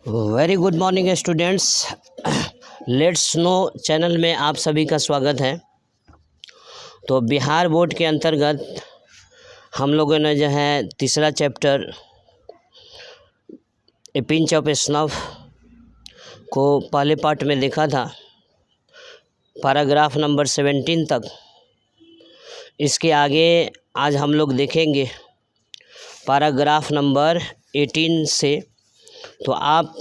Very good morning students. Let's no channel में आप सभी का स्वागत है। तो बिहार बोर्ड के अंतर्गत हम लोगों ने जो है तीसरा chapter A pinch of snuff को पहले पार्ट में देखा था, पैराग्राफ नंबर 17 तक। इसके आगे आज हम लोग देखेंगे पैराग्राफ नंबर 18 से। तो आप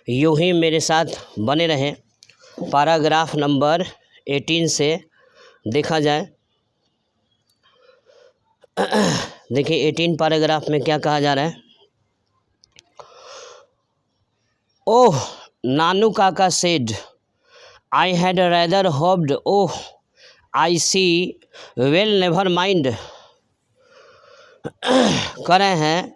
यूँ ही मेरे साथ बने रहें। पैराग्राफ नंबर 18 से देखा जाए। देखिए 18 पैराग्राफ में क्या कहा जा रहा है। Oh Nanu Kaka said I had rather hoped oh I see well never mind. कह रहे हैं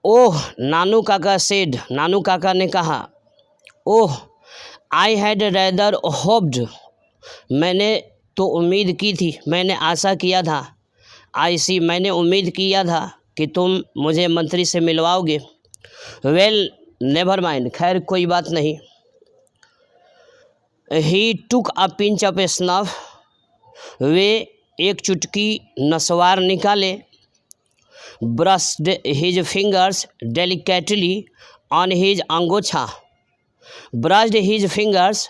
ओह नानू काका सेड, नानू काका ने कहा, ओह आई हैड रैदर होप्ड, मैंने तो उम्मीद की थी, मैंने आशा किया था, आई सी मैंने उम्मीद किया था कि तुम मुझे मंत्री से मिलवाओगे, वेल नेवर माइंड खैर कोई बात नहीं। ही टुक अ पिंच ऑफ स्नफ, वे एक चुटकी नसवार निकाले, brushed his fingers delicately on his अंगोछा, brushed his fingers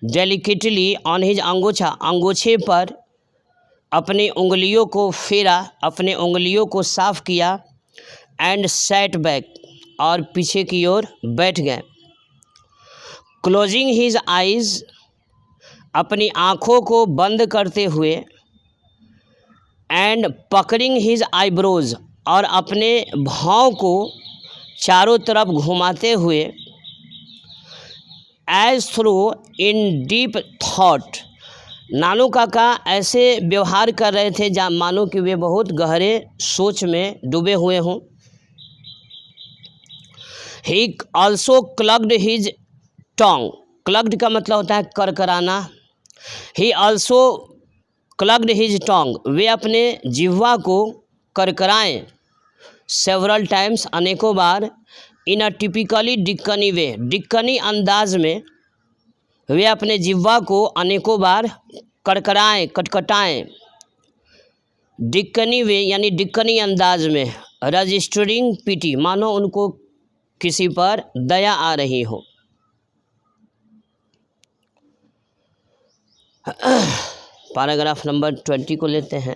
delicately on his अंगोछा, अंगोछे पर अपनी उंगलियों को फेरा, अपने उंगलियों को साफ किया, एंड sat back और पीछे की ओर बैठ गए, closing his eyes अपनी आँखों को बंद करते हुए, एंड पकड़िंग हिज आईब्रोज और अपने भाव को चारों तरफ घुमाते हुए, as through in deep thought, Nanu काका ऐसे व्यवहार कर रहे थे जहाँ मानो कि वे बहुत गहरे सोच में डूबे हुए हों। ही ऑल्सो क्लग्ड हिज टोंग, क्लग्ड का मतलब होता है करकराना। ही ऑल्सो क्लग्ड हिज टोंग, वे अपने जिह्वा को करकराएं, सेवरल टाइम्स अनेकों बार, इन अ टिपिकली डिक्कनी वे, डिक्कनी अंदाज में वे अपने जिह्वा को अनेकों बार करकराएं, कटकटाएं, डिक्कनी वे यानी डिक्कनी अंदाज में, रजिस्टरिंग पीटी मानो उनको किसी पर दया आ रही हो। पैराग्राफ नंबर 20 को लेते हैं।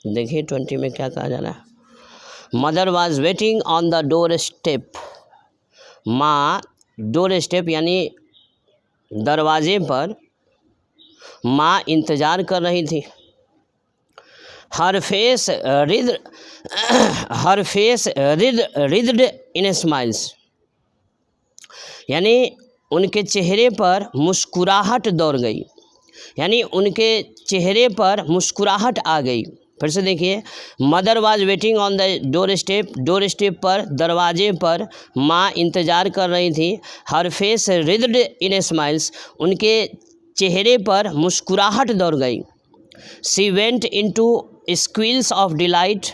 देखिए 20 में क्या कहा जा रहा है। Mother was waiting on the door step, माँ डोर स्टेप यानी दरवाजे पर माँ इंतज़ार कर रही थी। हर फेस रिद्ड इन स्माइल्स, यानी उनके चेहरे पर मुस्कुराहट दौड़ गई, यानी उनके चेहरे पर मुस्कुराहट आ गई। फिर से देखिए, mother was waiting on the door step, door step पर दरवाजे पर माँ इंतज़ार कर रही थी। हर फेस रिद्ड इन स्माइल्स, उनके चेहरे पर मुस्कुराहट दौड़ गई। She went into squeals of delight,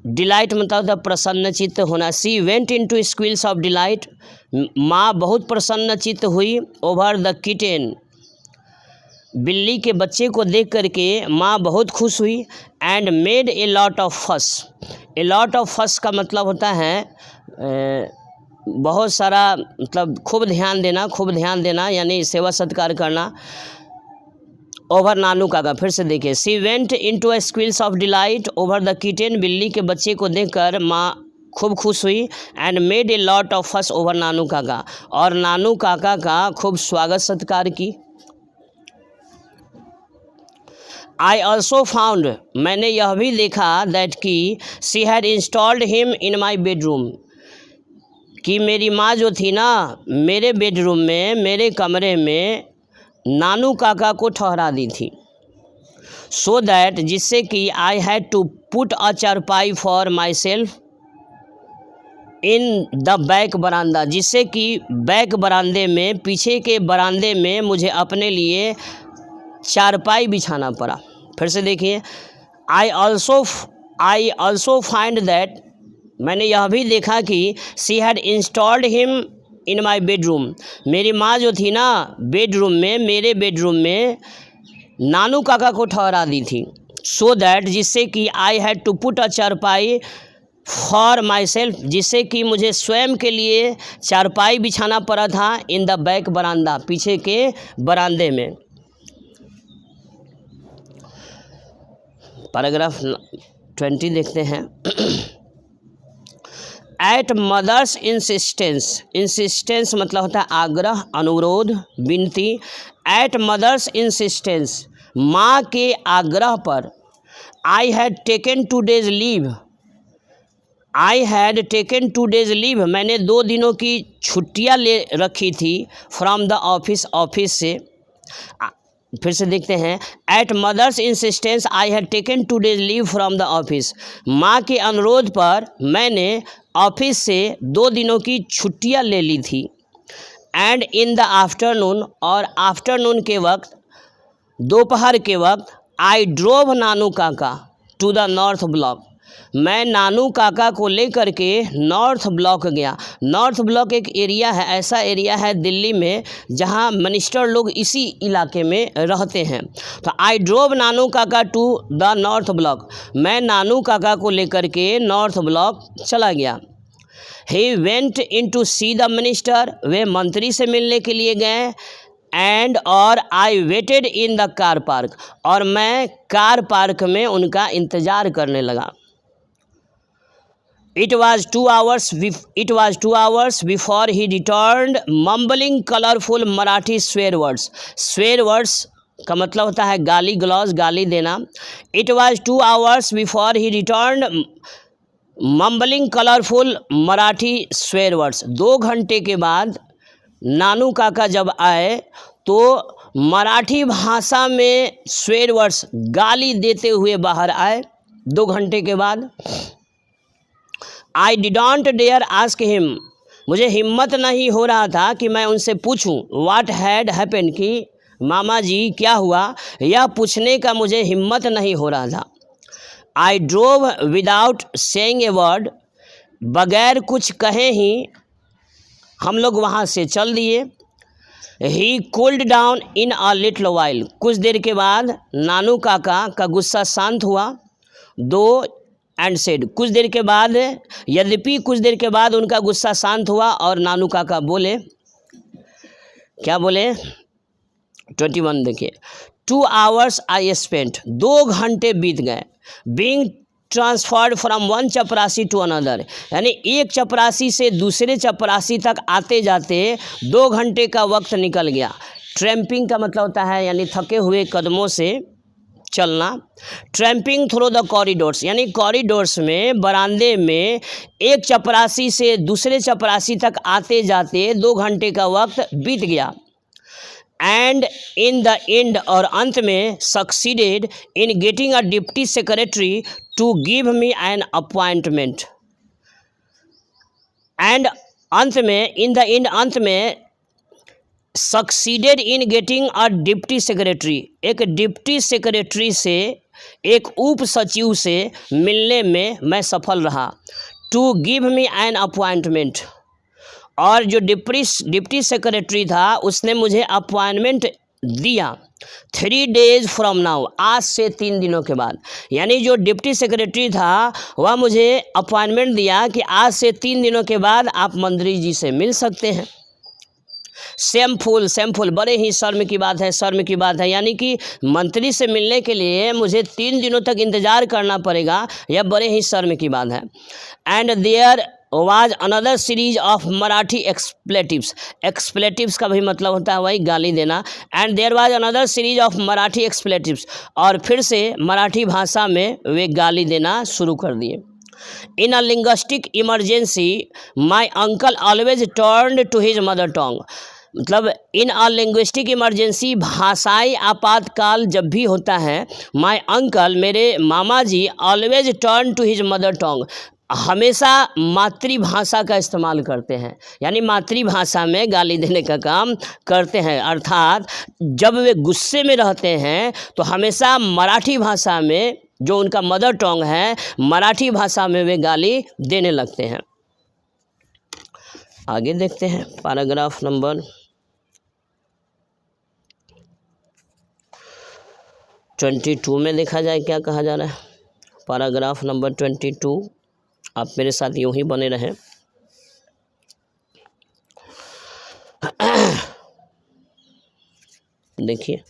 delight मतलब था प्रसन्नचित्त होना। She went into squeals of delight, माँ बहुत प्रसन्नचित्त हुई। ओवर द किटेन, बिल्ली के बच्चे को देख करके माँ बहुत खुश हुई। And made a lot of फस, ए लॉट ऑफ फस का मतलब होता है बहुत सारा, मतलब खूब ध्यान देना, खूब ध्यान देना यानी सेवा सत्कार करना। ओवर नानू काका, फिर से देखिए, she went into a squeals of delight over the kitten, बिल्ली के बच्चे को देखकर माँ खूब खुश हुई। And made a lot of fuss over Nanu काका, और नानू काका का खूब स्वागत सत्कार की। आई ऑल्सो फाउंड, मैंने यह भी देखा, दैट कि she had installed him in my bedroom, कि मेरी माँ जो थी ना मेरे बेडरूम में, मेरे कमरे में नानू काका को ठहरा दी थी। सो दैट, जिससे कि I had to put a चारपाई for myself in the back बरामदा, जिससे कि बैक बरामदे में, पीछे के बरामदे में मुझे अपने लिए चारपाई बिछाना पड़ा। फिर से देखिए, आई ऑल्सो फाइंड दैट मैंने यह भी देखा कि she had installed him in my bedroom, मेरी माँ जो थी ना बेडरूम में, मेरे बेडरूम में नानू काका को ठहरा दी थी, सो दैट जिससे कि I had to put a चारपाई फॉर माई सेल्फ, जिससे कि मुझे स्वयं के लिए चारपाई बिछाना पड़ा था, इन द बैक बरामदा, पीछे के बरामदे में। पैराग्राफ 20 देखते हैं। एट मदर्स इंसिस्टेंस, इंसिस्टेंस मतलब होता है आग्रह, अनुरोध, विनती। एट मदर्स इंसिस्टेंस, माँ के आग्रह पर, आई had taken 2 days leave, I had taken 2 days leave, मैंने 2 दिनों की छुट्टियाँ ले रखी थी, फ्रॉम द ऑफिस, ऑफिस से। फिर से देखते हैं। At mother's insistence I had taken 2 days leave from the office, माँ के अनुरोध पर मैंने ऑफिस से 2 दिनों की छुट्टियाँ ले ली थी। एंड इन द आफ्टरनून, और आफ्टरनून के वक्त, दोपहर के वक्त, आई ड्रोव नानू काका टू द नॉर्थ ब्लॉक, मैं नानू काका को लेकर के नॉर्थ ब्लॉक गया। नॉर्थ ब्लॉक एक एरिया है, ऐसा एरिया है दिल्ली में जहां मिनिस्टर लोग इसी इलाके में रहते हैं। तो आई ड्रोव नानू काका टू द नॉर्थ ब्लॉक, मैं नानू काका को लेकर के नॉर्थ ब्लॉक चला गया। He went in to see the minister, वे मंत्री से मिलने के लिए गए। एंड और I waited in the car park, और मैं कार पार्क में उनका इंतज़ार करने लगा। It was 2 hours before he returned, mumbling colorful Marathi swear words. Swear words का मतलब होता है गाली गलौज, गाली देना। It was 2 hours before he returned, mumbling colorful Marathi swear words. 2 घंटे के बाद नानू काका जब आए तो मराठी भाषा में स्वेर वर्ड्स, गाली देते हुए बाहर आए 2 घंटे के बाद। आई डिडोंट डेयर आस्क हिम, मुझे हिम्मत नहीं हो रहा था कि मैं उनसे पूछूं व्हाट हैड हैपन, कि मामा जी क्या हुआ, यह पूछने का मुझे हिम्मत नहीं हो रहा था। I drove without saying a word, बगैर कुछ कहे ही हम लोग वहाँ से चल दिए। He cooled down in a little while, कुछ देर के बाद नानू काका का गुस्सा शांत हुआ। दो एंड सेड, कुछ देर के बाद, यद्यपि कुछ देर के बाद उनका गुस्सा शांत हुआ और नानू काका बोले, क्या बोले? 21 देखिए। 2 hours आई स्पेंट, 2 घंटे बीत गए। बीइंग ट्रांसफर्ड फ्रॉम वन चपरासी टू अनदर, यानी एक चपरासी से दूसरे चपरासी तक आते जाते 2 घंटे का वक्त निकल गया। ट्रैम्पिंग का मतलब होता है यानी थके हुए कदमों से चलना। ट्रैम्पिंग थ्रू द कॉरिडोर्स, यानी कॉरिडोर्स में, बरामदे में एक चपरासी से दूसरे चपरासी तक आते जाते 2 घंटे का वक्त बीत गया। एंड इन द एंड, और अंत में, succeeded in getting a deputy secretary to give me an appointment. And अंत में, इन द एंड, अंत में, succeeded in getting a deputy secretary, एक डिप्टी सेक्रेटरी से, एक उप सचिव से मिलने में मैं सफल रहा। To give me an appointment, और जो डिप्टी सेक्रेटरी था उसने मुझे अपॉइंटमेंट दिया 3 days फ्रॉम नाउ, आज से 3 दिनों के बाद। यानी जो डिप्टी सेक्रेटरी था वह मुझे अपॉइंटमेंट दिया कि आज से 3 दिनों के बाद आप मंत्री जी से मिल सकते हैं। सेमफुल, बड़े ही शर्म की बात है, यानी कि मंत्री से मिलने के लिए मुझे 3 दिनों तक इंतज़ार करना पड़ेगा, यह बड़े ही शर्म की बात है। And there was another series of Marathi expletives का भी मतलब होता है वही गाली देना। And there was another series of Marathi expletives, और फिर से मराठी भाषा में वे गाली देना शुरू कर दिए। In a linguistic emergency my uncle always turned to his mother tongue, मतलब इन अ लिंग्विस्टिक इमरजेंसी, भाषाई आपातकाल जब भी होता है, माई अंकल, मेरे मामा जी, always turn to his mother tongue, हमेशा मातृभाषा का इस्तेमाल करते हैं, यानी मातृभाषा में गाली देने का काम करते हैं। अर्थात जब वे गुस्से में रहते हैं तो हमेशा मराठी भाषा में जो उनका मदर टंग है मराठी भाषा में वे गाली देने लगते हैं। आगे देखते हैं पैराग्राफ नंबर 22 में देखा जाए क्या कहा जा रहा है। पैराग्राफ नंबर 22, आप मेरे साथ यूं ही बने रहें। देखिए,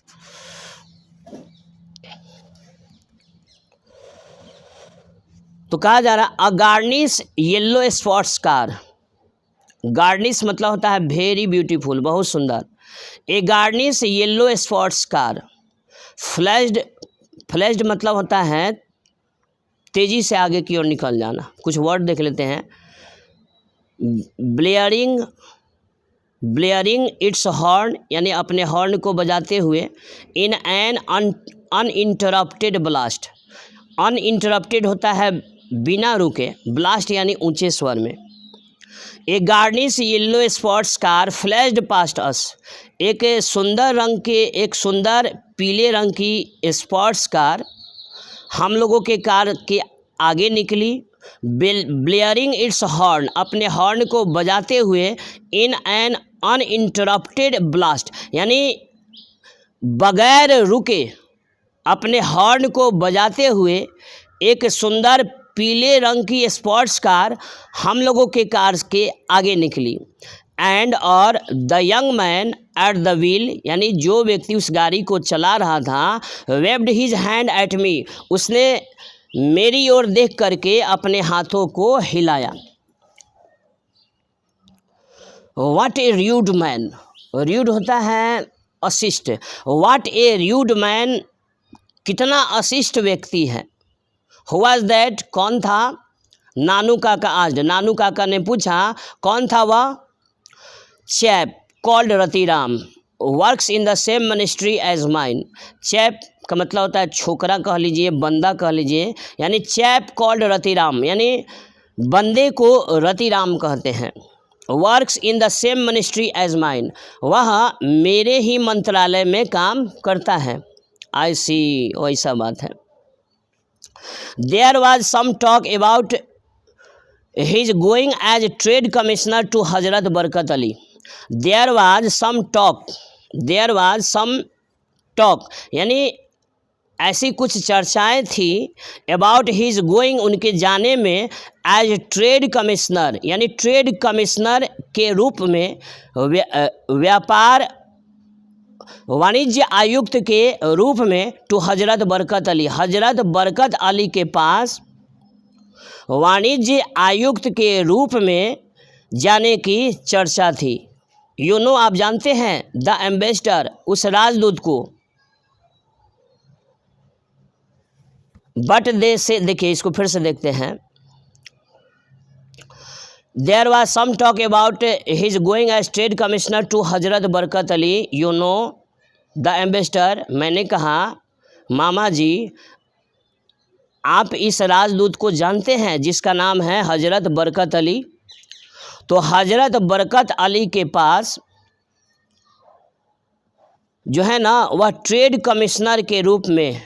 तो कहा जा रहा a garnish yellow spots car. Garnish मतलब होता है वेरी ब्यूटीफुल, बहुत सुंदर। A garnish yellow spots car flashed, flashed मतलब होता है तेजी से आगे की ओर निकल जाना। कुछ वर्ड देख लेते हैं। ब्लेयरिंग, ब्लेयरिंग इट्स हॉर्न यानी अपने हॉर्न को बजाते हुए। In an uninterrupted blast, uninterrupted होता है बिना रुके, ब्लास्ट यानी ऊंचे स्वर में। A garnish yellow spots car flashed past us, एक सुंदर रंग के, एक सुंदर पीले रंग की स्पॉट्स कार हम लोगों के कार के आगे निकली। ब्लेयरिंग इट्स हॉर्न, अपने हॉर्न को बजाते हुए। इन एन अनइंटरप्टेड ब्लास्ट यानी बगैर रुके अपने हॉर्न को बजाते हुए एक सुंदर पीले रंग की स्पोर्ट्स कार हम लोगों के कार के आगे निकली। एंड और the young man at the wheel यानी जो व्यक्ति उस गाड़ी को चला रहा था, waived his hand at me, उसने मेरी ओर देख करके अपने हाथों को हिलाया। What A rude man, rude होता है अशिष्ट। व्हाट ए र्यूड मैन, कितना अशिष्ट व्यक्ति है। हु वाज दैट, कौन था। नानू काका आस्क्ड, नानू काका ने पूछा कौन था वह। Chap called Ratiram works in the same ministry as mine, chap का मतलब होता है छोकरा कह लीजिए, बंदा कह लीजिए, यानी चैप कॉल्ड रतिराम यानी बंदे को रतिराम कहते हैं। Works in the same ministry as mine, वह मेरे ही मंत्रालय में काम करता है। आई सी, वैसा बात है। There was some talk about his going as trade commissioner to Hazrat Barkat Ali. There was some talk, there was some talk यानी ऐसी कुछ चर्चाएं थी। अबाउट हिज गोइंग, उनके जाने में। एज ट्रेड कमिश्नर यानी ट्रेड कमिश्नर के रूप में, व्यापार वाणिज्य आयुक्त के रूप में। टू हजरत बरकत अली, हजरत बरकत अली के पास वाणिज्य आयुक्त के रूप में जाने की चर्चा थी। यू नो, आप जानते हैं, द एम्बेसडर, उस राजदूत को। बट दे से, देखिए इसको फिर से देखते हैं। There was some talk about his going as trade commissioner to Hazrat Barkat Ali, you know the ambassador. मैंने कहा मामा जी आप इस राजदूत को जानते हैं जिसका नाम है हजरत बरकत अली। तो हजरत बरकत अली के पास जो है ना वह ट्रेड कमिश्नर के रूप में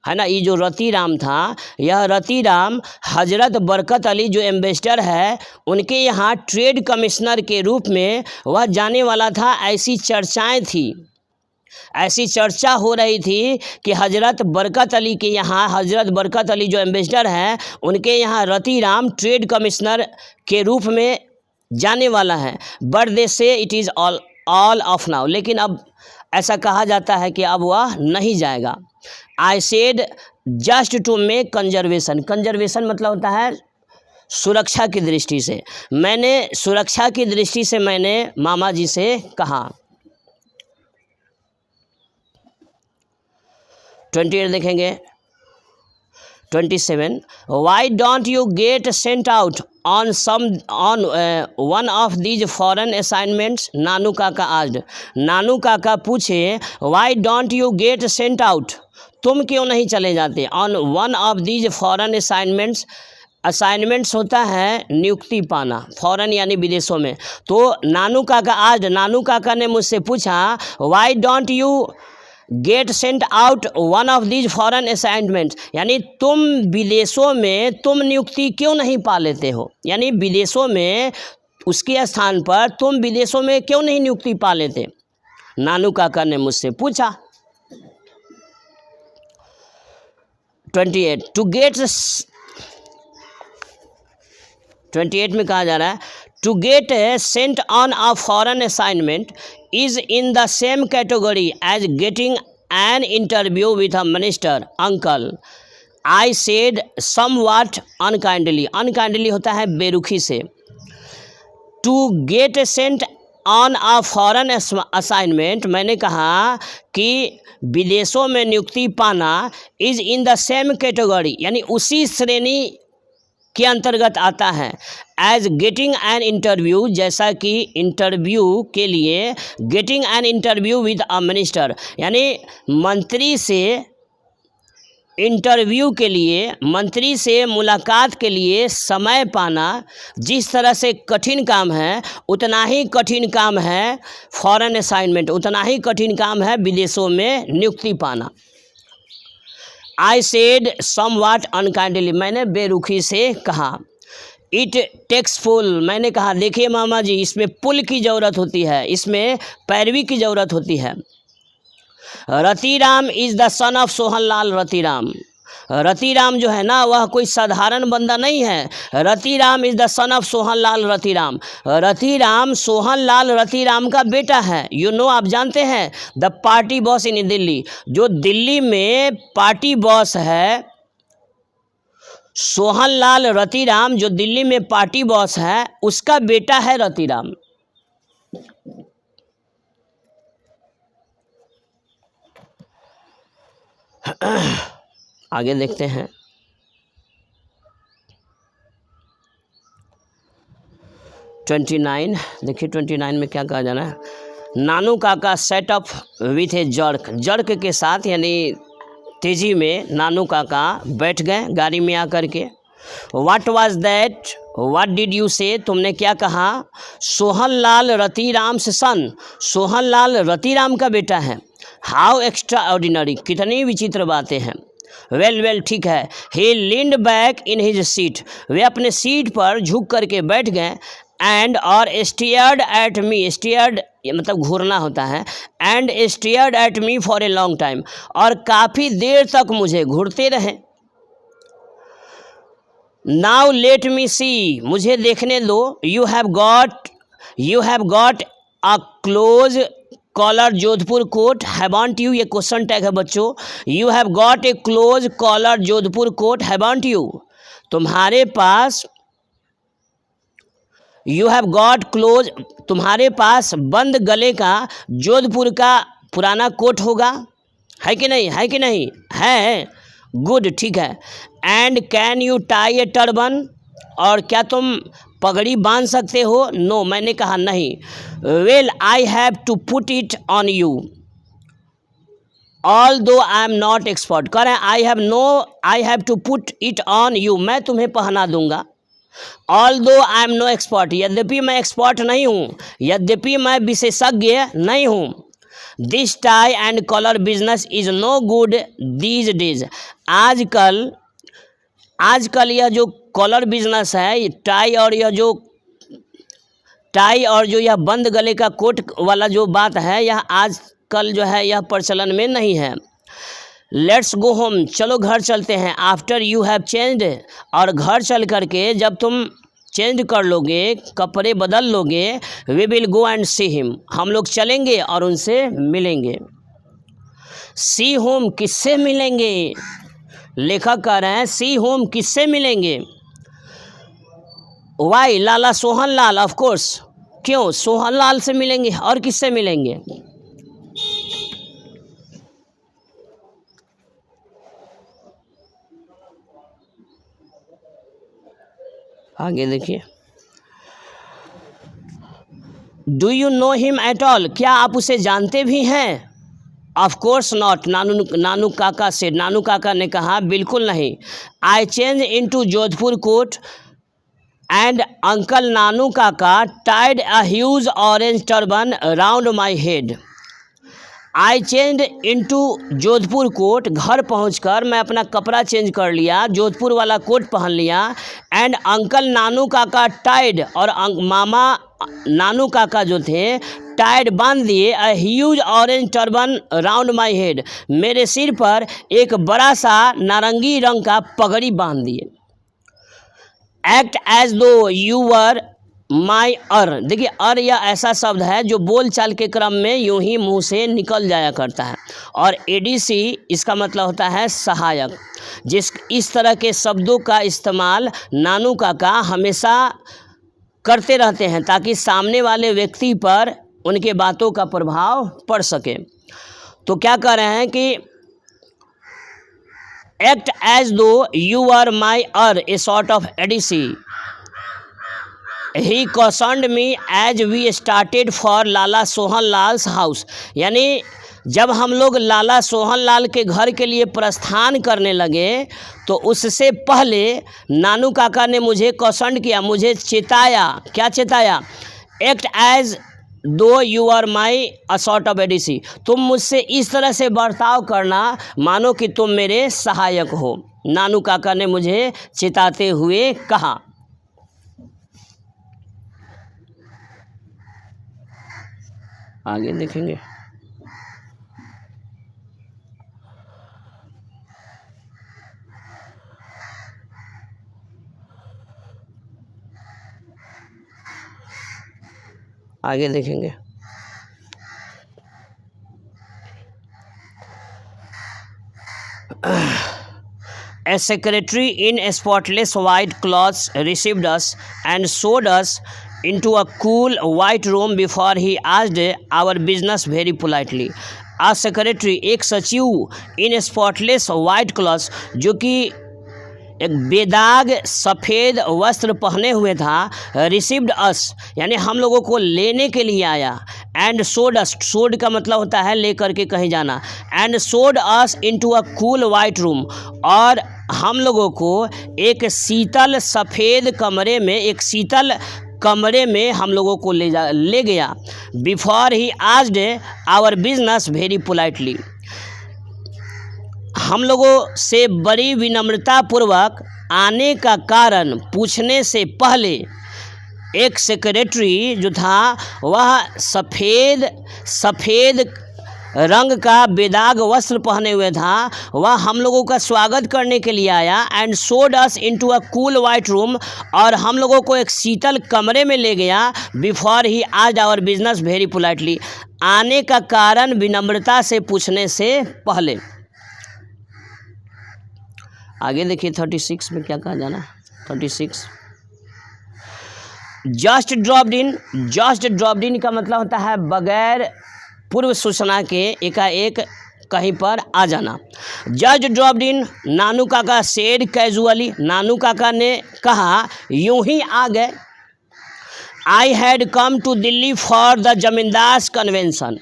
है ना। ये जो रतिराम था, यह रतिराम हजरत बरकत अली जो एम्बेसडर है उनके यहाँ ट्रेड कमिश्नर के रूप में वह जाने वाला था। ऐसी चर्चाएं थी, ऐसी चर्चा हो रही थी कि हजरत बरकत अली के यहाँ, हजरत बरकत अली जो एम्बेसडर हैं उनके यहाँ रतिराम ट्रेड कमिश्नर के रूप में जाने वाला है। बट दे से it is all of now, लेकिन अब ऐसा कहा जाता है कि अब वह नहीं जाएगा। I said just to make conservation, conservation मतलब होता है सुरक्षा की दृष्टि से। मैंने सुरक्षा की दृष्टि से मैंने मामा जी से कहा। 28 देखेंगे। 27 why don't you get sent out on one of these foreign assignments, Nanu काका आस्क्ड। नानू काका पूछे why don't you get sent out, तुम क्यों नहीं चले जाते। On one of these foreign assignments, assignments होता है नियुक्ति पाना, फॉरेन यानी विदेशों में। तो नानू काका आस्क्ड, नानू काका ने मुझसे पूछा Y don't you get sent out one of these foreign assignments, यानी तुम विदेशों में तुम नियुक्ति क्यों नहीं पा लेते हो, यानी विदेशों में उसके स्थान पर तुम विदेशों में क्यों नहीं नियुक्ति पा लेते, नानू काका ने मुझसे पूछा। 28 टू गेट 28 में कहा जा रहा है to get sent on a foreign assignment is in the same category as getting an interview with a minister uncle, I said somewhat unkindly, unkindly होता है बेरुखी से। To get sent on a foreign assignment, मैंने कहा कि विदेशों में नियुक्ति पाना is in the same category, यानी उसी श्रेणी के अंतर्गत आता है एज गेटिंग एन इंटरव्यू, जैसा कि इंटरव्यू के लिए getting an interview with a minister, यानी मंत्री से इंटरव्यू के लिए, मंत्री से मुलाकात के लिए समय पाना जिस तरह से कठिन काम है, उतना ही कठिन काम है फॉरेन असाइनमेंट, उतना ही कठिन काम है विदेशों में नियुक्ति पाना। आई सेड समव्हाट अनकाइंडली, मैंने बेरुखी से कहा। इट टेक्स पुल, मैंने कहा देखिए मामा जी, इसमें पुल की ज़रूरत होती है, इसमें पैरवी की ज़रूरत होती है। Ratiram is the son of Sohanlal Ratiram, Ratiram जो है ना वह कोई साधारण बंदा नहीं है। Ratiram is the son of Sohanlal Ratiram, Ratiram Sohanlal Ratiram का बेटा है। यू नो, आप जानते हैं, द पार्टी बॉस इन दिल्ली, जो दिल्ली में पार्टी बॉस है सोहनलाल रतिराम, जो दिल्ली में पार्टी बॉस है उसका बेटा है रतिराम। आगे देखते हैं। ट्वेंटी 29, देखिए 29 में क्या कहा जा रहा है। नानू काका set up with A jerk, jerk के साथ यानी तेजी में नानू काका बैठ गए गाड़ी में आकर के। What was that, what did you से, तुमने क्या कहा। सोहनलाल रतिराम से सन, सोहनलाल रतिराम का बेटा है। हाउ एक्स्ट्रा ऑर्डिनरी, कितनी विचित्र बातें हैं। वेल वेल, ठीक है। He leaned back in his seat, वे अपने सीट पर झुक करके बैठ गए। एंड और स्टीयर्ड एट मी, स्टीयर्ड मतलब घूरना होता है। And steered at me for a long time, और काफ़ी देर तक मुझे घूरते रहे। नाउ लेट मी सी, मुझे देखने दो। You have got a close collar Jodhpur coat, haven't you, ये क्वेश्चन टैग है बच्चों। You have got a close collar Jodhpur coat, haven't you, तुम्हारे पास, यू हैव गॉट क्लोज, तुम्हारे पास बंद गले का जोधपुर का पुराना कोट होगा, है कि नहीं, है कि नहीं, है। गुड, ठीक है। And can you tie A turban, और क्या तुम पगड़ी बांध सकते हो। नो, मैंने कहा नहीं। Well I have to put it on you all though I am not expert, कह रहे हैं I have to put it on you, मैं तुम्हें पहना दूंगा। All though I am no expert, यद्यपि मैं एक्सपर्ट नहीं हूँ, यद्यपि मैं विशेषज्ञ नहीं हूँ। This tie and collar business is no good these days, आजकल यह जो कॉलर बिजनेस है, टाई और यह बंद गले का कोट वाला जो बात है, यह आजकल जो है यह प्रचलन में नहीं है। लेट्स गो होम, चलो घर चलते हैं। आफ्टर यू हैव चेंज्ड, और घर चल करके जब तुम चेंज कर लोगे, कपड़े बदल लोगे, we will go and see him, हम लोग चलेंगे और उनसे मिलेंगे। सी होम, किससे मिलेंगे, लेखक कह रहे हैं सी होम, किससे मिलेंगे। Why, Lala Sohanlal, of course, क्यों, सोहनलाल से मिलेंगे, और किससे मिलेंगे। आगे देखिए। Do you know him at all, क्या आप उसे जानते भी हैं। ऑफ कोर्स नॉट, नानू काका से, नानू काका ने कहा बिल्कुल नहीं। I change into Jodhpur coat and uncle Nanu काका tied a huge orange turban round my head. I change into Jodhpur coat, घर पहुंचकर मैं अपना कपड़ा चेंज कर लिया, जोधपुर वाला कोट पहन लिया। एंड अंकल नानू काका टाइड, और मामा नानू काका जो थे टाइड बांध दिए अ huge orange turban round my head, मेरे सिर पर एक बड़ा सा नारंगी रंग का पगड़ी बांध दिए। Act as though you were माई अर, देखिए अर यह ऐसा शब्द है जो बोल चाल के क्रम में यूं ही मुंह से निकल जाया करता है, और एडीसी इसका मतलब होता है सहायक। इस तरह के शब्दों का इस्तेमाल नानू काका हमेशा करते रहते हैं ताकि सामने वाले व्यक्ति पर उनके बातों का प्रभाव पड़ सके। तो क्या कह रहे हैं कि act as though you are my uh a sort of ADC, he cautioned me as we started for Lala Sohan Lal's house, यानी जब हम लोग लाला सोहन लाल के घर के लिए प्रस्थान करने लगे तो उससे पहले नानू काका ने मुझे कॉशन्ड किया, मुझे चेताया। क्या चेताया? Act as though you are my a sort of ADC, तुम मुझसे इस तरह से बर्ताव करना मानो कि तुम मेरे सहायक हो, नानू काका ने मुझे चेताते हुए कहा। आगे देखेंगे। आगे देखेंगे। A secretary in spotless white clothes received us and showed us into a cool white room before he asked our business very politely. A secretary, एक सचिव इन स्पॉटलेस वाइट क्लॉथ्स, जो कि एक बेदाग सफ़ेद वस्त्र पहने हुए था, रिसीव्ड अस यानी हम लोगों को लेने के लिए आया। एंड सोड अस, सोड का मतलब होता है लेकर के कहीं जाना। एंड सोड अस into a cool white room, और हम लोगों को एक शीतल सफ़ेद कमरे में, एक शीतल कमरे में हम लोगों को ले गया। Before he asked our business very politely, हम लोगों से बड़ी विनम्रता पूर्वक आने का कारण पूछने से पहले एक सेक्रेटरी जो था वह सफ़ेद रंग का बेदाग वस्त्र पहने हुए था, वह हम लोगों का स्वागत करने के लिए आया। And showed us into a cool white room, और हम लोगों को एक शीतल कमरे में ले गया। Before he asked our business very politely, आने का कारण विनम्रता से पूछने से पहले। आगे देखिए 36 में क्या कहा जाना। 36 जस्ट ड्रॉप्ड इन का मतलब होता है बगैर पूर्व सूचना के एकाएक कहीं पर आ जाना। Just dropped in, Nanu Kaka said casually, नानू काका ने कहा यूं ही आ गए। I had come to Delhi for the zamindars convention,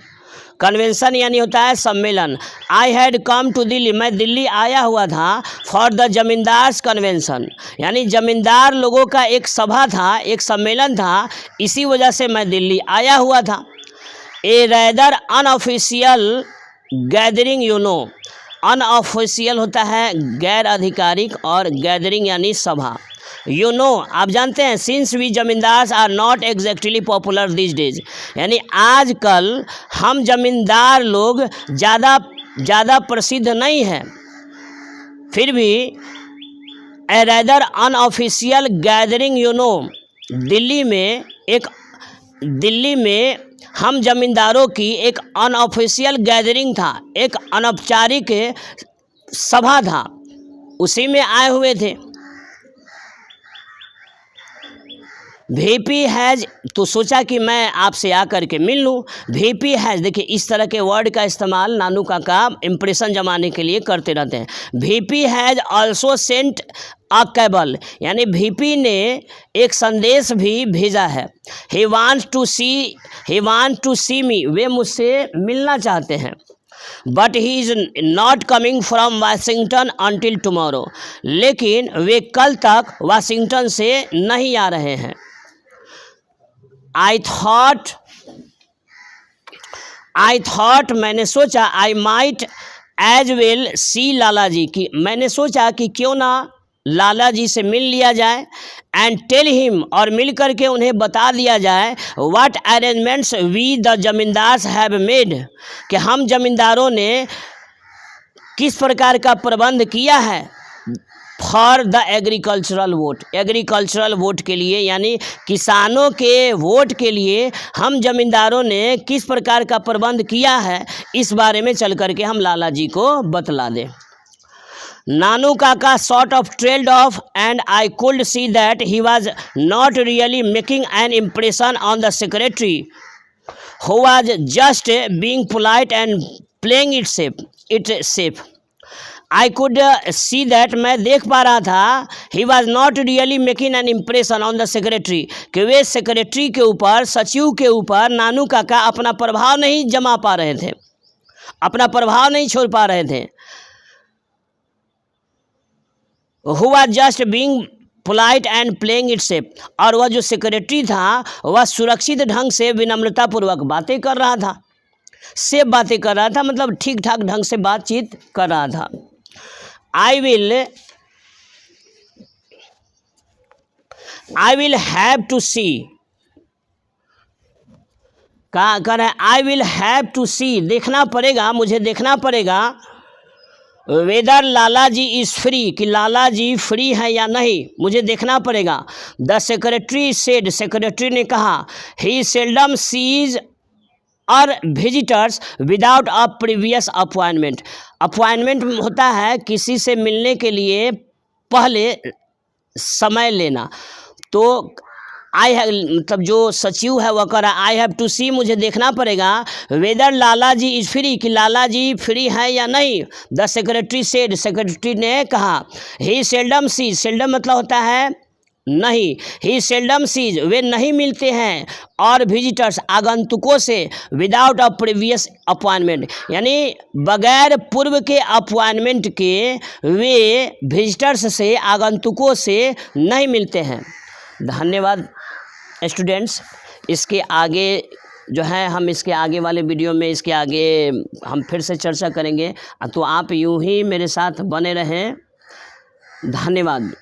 convention यानी होता है सम्मेलन। I had come to Delhi, मैं दिल्ली आया हुआ था। फॉर द जमींदार्स कन्वेंशन यानी जमींदार लोगों का एक सभा था, एक सम्मेलन था, इसी वजह से मैं दिल्ली आया हुआ था। A rather unofficial gathering, you know, unofficial होता है गैर आधिकारिक, और गैदरिंग यानी सभा। यू नो, आप जानते हैं, since we zamindars are not exactly popular this days, यानी आजकल हम जमींदार लोग ज़्यादा प्रसिद्ध नहीं हैं, फिर भी a rather unofficial gathering, you know, Delhi में हम जमींदारों की एक अनऑफिशियल गैदरिंग था, एक अनौपचारिक सभा था, उसी में आए हुए थे। वीपी हैज़, तो सोचा कि मैं आपसे आकर के मिल लूँ। वीपी हैज़, देखिए इस तरह के वर्ड का इस्तेमाल नानू काका इम्प्रेशन जमाने के लिए करते रहते हैं। VP has also sent a cable, यानी वीपी ने एक संदेश भी भेजा है। ही वांट टू सी मी, वे मुझसे मिलना चाहते हैं। But he is not coming from Washington until tomorrow, लेकिन वे कल तक वाशिंगटन से नहीं आ रहे हैं। I आई थॉट, मैंने सोचा, आई माइट एज वेल सी लाला जी, की मैंने सोचा कि क्यों ना लाला जी से मिल लिया जाए, एंड टेल हिम, और मिल करके उन्हें बता दिया जाए, what arrangements we the zamindars have made, कि हम जमींदारों ने किस प्रकार का प्रबंध किया है for the agricultural vote, agricultural vote के लिए, यानी किसानों के वोट के लिए हम जमींदारों ने किस प्रकार का प्रबंध किया है, इस बारे में चल करके हम लाला जी को बतला दें। नानू काका sort of trailed off, and I could see that he was not really making an impression on the secretary, who was just being polite and playing it safe. I could see that, मैं देख पा रहा था, he was not really making an impression on the secretary, कि वे secretary के ऊपर, सचिव के ऊपर नानू काका अपना प्रभाव नहीं जमा पा रहे थे, अपना प्रभाव नहीं छोड़ पा रहे थे। Who was just being polite and playing it safe, और वह जो सेक्रेटरी था वह सुरक्षित ढंग से विनम्रतापूर्वक बातें कर रहा था, सेफ बातें कर रहा था, मतलब ठीक ठाक ढंग से बातचीत कर रहा था। I will have to see, कहा कर है, I will have to see, देखना पड़ेगा, मुझे देखना पड़ेगा, whether Lala ji is free, कि लाला जी फ्री है या नहीं, मुझे देखना पड़ेगा। द सेक्रेटरी सेड, सेक्रेटरी ने कहा, ही सेल्डम सीज और visitors without a previous appointment, appointment होता है किसी से मिलने के लिए पहले समय लेना, तो आई है, मतलब जो सचिव है वह कह रहा है आई हैव टू सी, मुझे देखना पड़ेगा, whether Lala ji is free, कि लाला जी फ्री है या नहीं। द सेक्रेटरी सेड, सेक्रेटरी ने कहा, ही सेल्डम सीज, सेल्डम मतलब होता है नहीं, ही सेल्डम सीज, वे नहीं मिलते हैं, और विजिटर्स आगंतुकों से, विदाउट अ प्रीवियस अपॉइंटमेंट, यानी बगैर पूर्व के अपॉइंटमेंट के वे विजिटर्स से, आगंतुकों से नहीं मिलते हैं। धन्यवाद स्टूडेंट्स। इसके आगे जो है हम इसके आगे वाले वीडियो में इसके आगे हम फिर से चर्चा करेंगे, तो आप यूं ही मेरे साथ बने रहें। धन्यवाद।